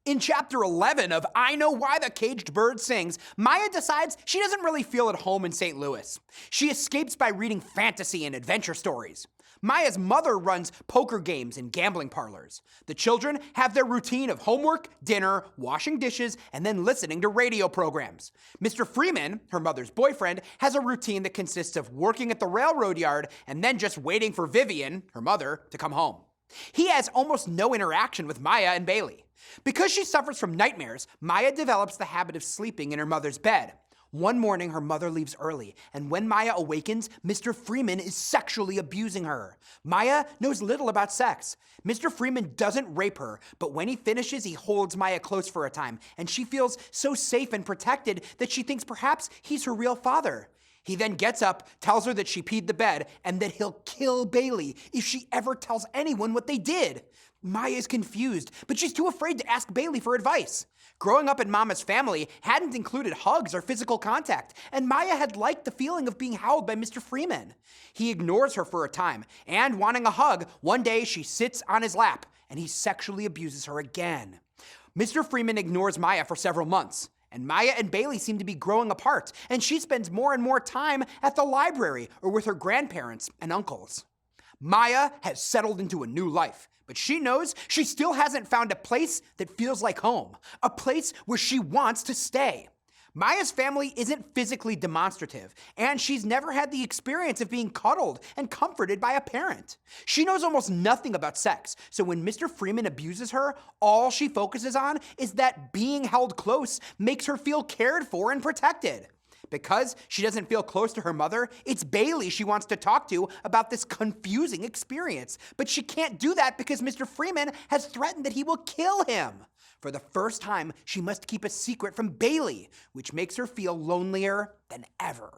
In chapter 11 of I Know Why the Caged Bird Sings, Maya decides she doesn't really feel at home in St. Louis. She escapes by reading fantasy and adventure stories. Maya's mother runs poker games and gambling parlors. The children have their routine of homework, dinner, washing dishes, and then listening to radio programs. Mr. Freeman, her mother's boyfriend, has a routine that consists of working at the railroad yard and then just waiting for Vivian, her mother, to come home. He has almost no interaction with Maya and Bailey. Because she suffers from nightmares, Maya develops the habit of sleeping in her mother's bed. One morning, her mother leaves early, and when Maya awakens, Mr. Freeman is sexually abusing her. Maya knows little about sex. Mr. Freeman doesn't rape her, but when he finishes, he holds Maya close for a time, and she feels so safe and protected that she thinks perhaps he's her real father. He then gets up, tells her that she peed the bed, and that he'll kill Bailey if she ever tells anyone what they did. Maya is confused, but she's too afraid to ask Bailey for advice. Growing up in Mama's family hadn't included hugs or physical contact, and Maya had liked the feeling of being held by Mr. Freeman. He ignores her for a time, and wanting a hug, one day she sits on his lap, and he sexually abuses her again. Mr. Freeman ignores Maya for several months, and Maya and Bailey seem to be growing apart, and she spends more and more time at the library or with her grandparents and uncles. Maya has settled into a new life, but she knows she still hasn't found a place that feels like home, a place where she wants to stay. Maya's family isn't physically demonstrative, and she's never had the experience of being cuddled and comforted by a parent. She knows almost nothing about sex, so when Mr. Freeman abuses her, all she focuses on is that being held close makes her feel cared for and protected. Because she doesn't feel close to her mother, it's Bailey she wants to talk to about this confusing experience. But she can't do that because Mr. Freeman has threatened that he will kill him. For the first time, she must keep a secret from Bailey, which makes her feel lonelier than ever.